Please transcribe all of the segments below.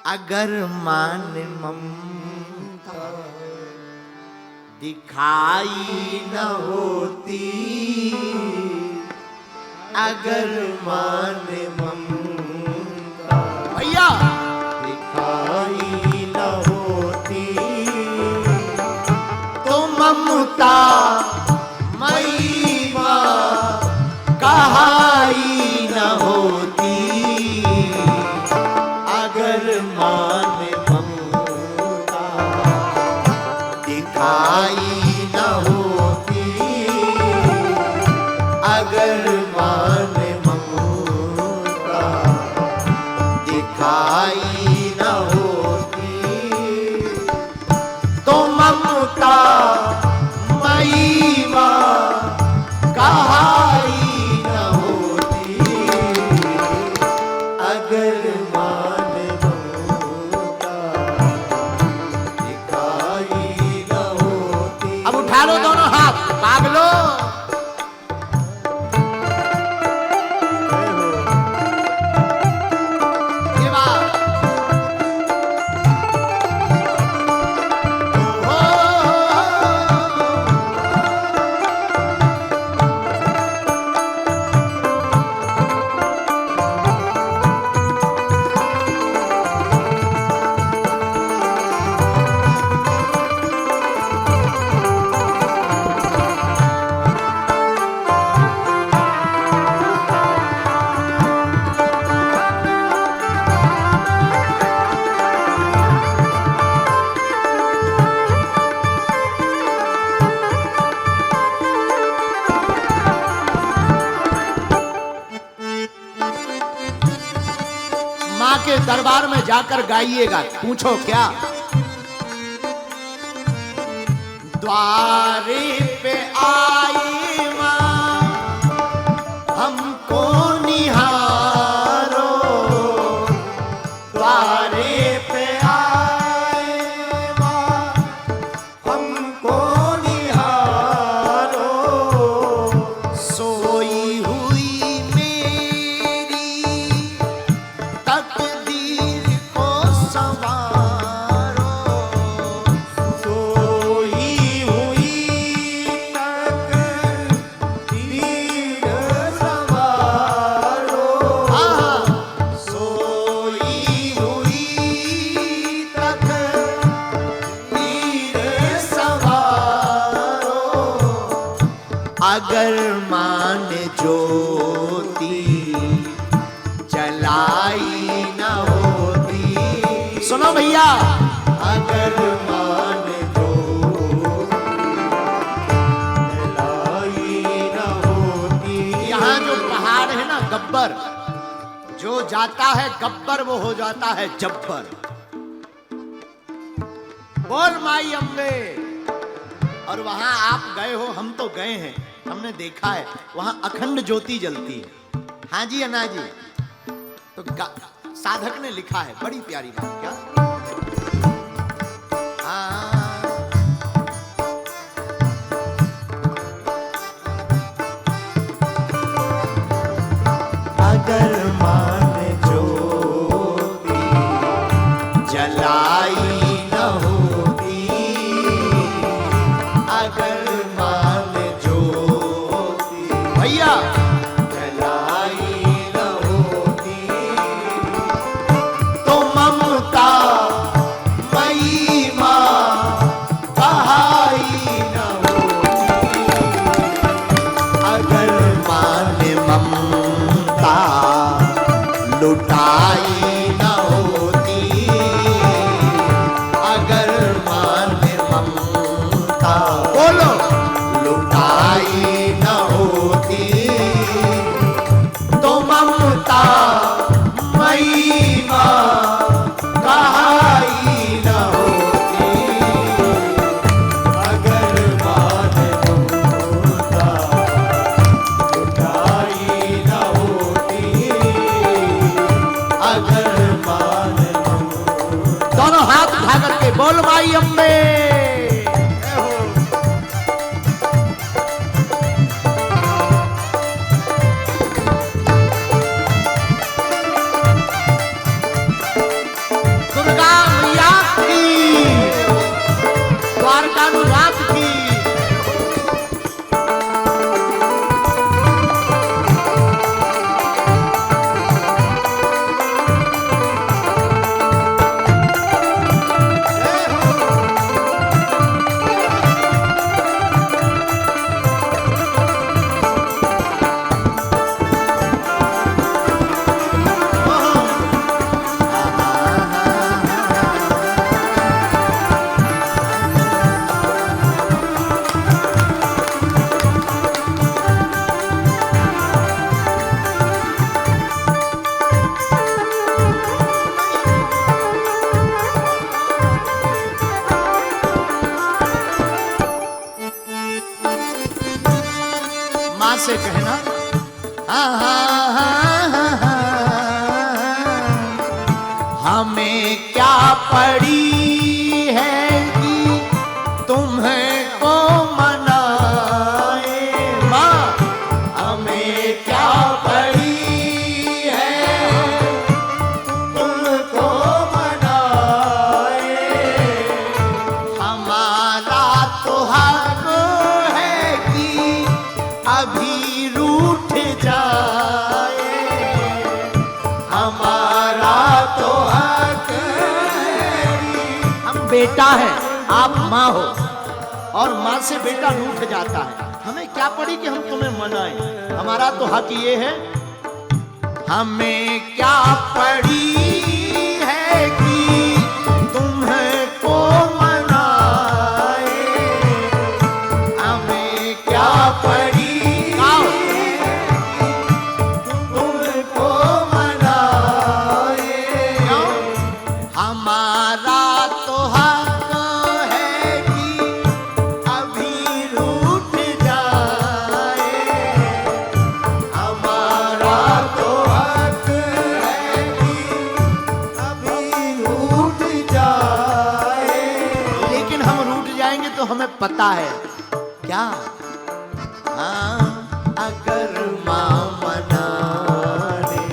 अगर मान ममता दिखाई न होती, अगर मान ममता भैया दिखाई न होती, तो ममता मई मां कहाई न होती, अगर मान ममता दिखाई न होती, अगर मान ममता दिखाई न होती, तो ममता मई मां कहाई न होती, अगर मान ममता दिखाई न होती। अब उठा लो दोनों हाथ, भाग लो। ये बात माँ के दरबार में जाकर गाइएगा। पूछो क्या? द्वारे पे आई माँ हमको निहारो, द्वारे पे आई माँ हमको निहारो, सोई हुई मेरी तकदीर को संवारो, सोई हुई तकदीर संवारो, सोई हुई तकदीर संवारो, अगर मान ज्योति जलाई न होती। सुनो भैया, अगर मान ज्योति जलाई न होती। यहाँ जो पहाड़ है ना गब्बर, जो जाता है गब्बर वो हो जाता है जब्बर। बोल माई अम्बे। और वहां आप गए हो, हम तो गए हैं, हमने देखा है वहां अखंड ज्योति जलती है। हाँ जी अन्ना जी, तो साधक ने लिखा है, बड़ी प्यारी बात। क्या? अगर मान ज्योति जलाई न होती, अगर मान ज्योति भैया जलाई न होती, तो ममता मई मां कहाई न होती, अगर मान ममता लुटाई न होती, अगर मान ममता बोलो लुटाई न होती, तो ममता मई मां कहाई न होती, अगर मान ममता लुटाई न होती, अगर मान ममता। दोनों हाथ उठा करके बोल माई अम्बे। से कहना, हाँ हाँ हाँ हाँ हाँ, हमें क्या पड़ी है कि तुम्हें मनाए माँ, हमें क्या पड़ी है तुमको मनाए, हमारा तो हक है कि अभी रूठ जाए, हमारा तो हक है, हम बेटा है आप माँ हो और माँ से बेटा रूठ जाता है, हमें क्या पड़ी कि हम तुम्हें मनाएं, हमारा तो हक ये है, हमें क्या पड़ी है कि तुम्हें को मनाए, हमें क्या पड़ी तुमको मनाए, क्यों? हमारा तो हक है कि अभी रूठ जाए, हमारा तो हक है कि अभी रूठ जाए, लेकिन हम रूठ जाएंगे तो हमें पता है क्या, हाँ अगर माँ मनाने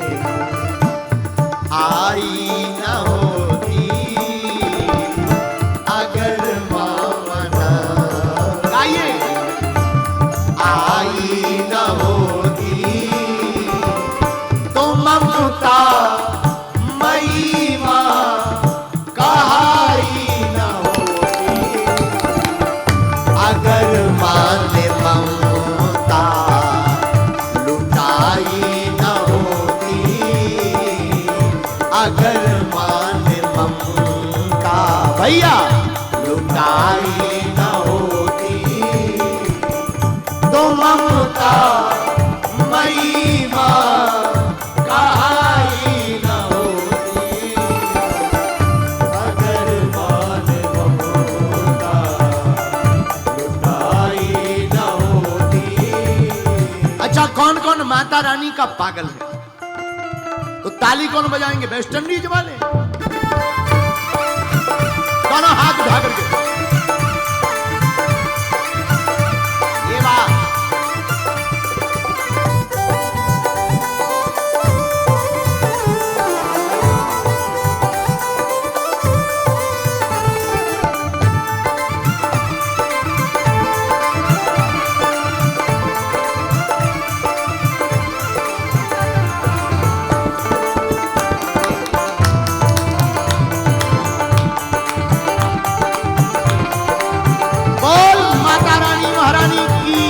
आई न होती, अगर माँ मना गाइए आई न होती, तो ममता मई माँ कहाई न होती, अगर माँ ने ममता लुटाई न होती, अगर माँ ने ममता भैया लुटाई न होती, तो ममता मई माँ कहाई न होती, अगर माँ ने ममता लुटाई न होती। अच्छा, कौन कौन माता रानी का पागल है? तो ताली कौन बजाएंगे? वेस्ट इंडीज वाले। दोनों हाथ उठा करके ये बात। बोल माता रानी महारानी की।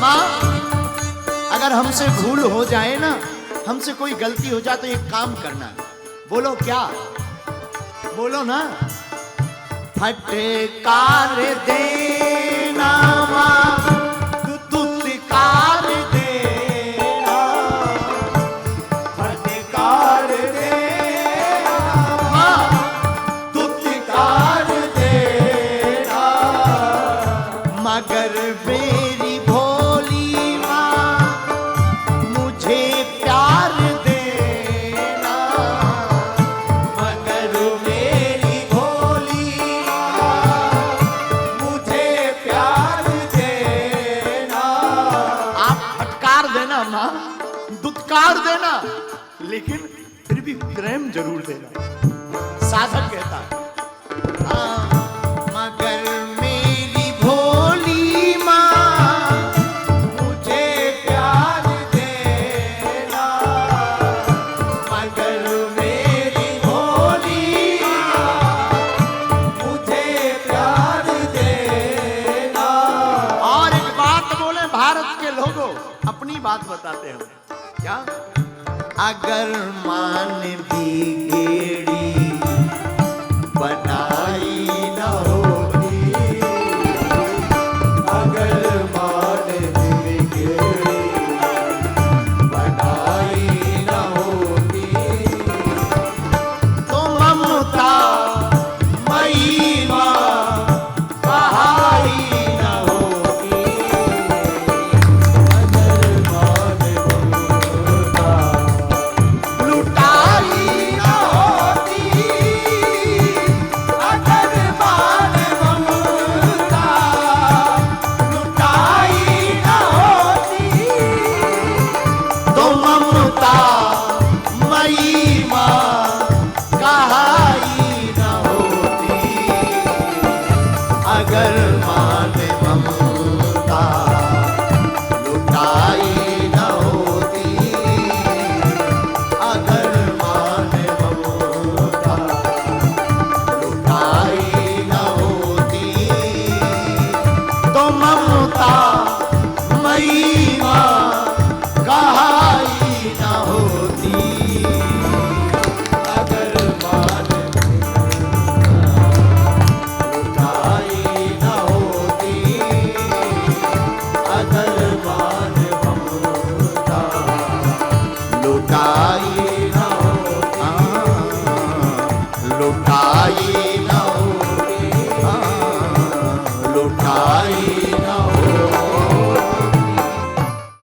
माँ, अगर हमसे भूल हो जाए ना, हमसे कोई गलती हो जाए तो एक काम करना, बोलो क्या? बोलो ना, फटकार देना माँ, दुत्कार देना, फटकार देना माँ, दुत्कार देना, मगर मेरी भोली माँ मुझे प्यार देना, मगर मेरी भोली माँ मुझे प्यार देना। आप फटकार देना माँ, दुत्कार देना, लेकिन फिर भी प्रेम जरूर देना, साधक कहता है। मगर मेरी भोली माँ मुझे प्यार देना, मगर मेरी भोली माँ मुझे प्यार देना। और एक बात बोले भारत के लोगों, अपनी बात बताते हैं क्या? अगर मान भी गेड़ी बनाई न होती, दी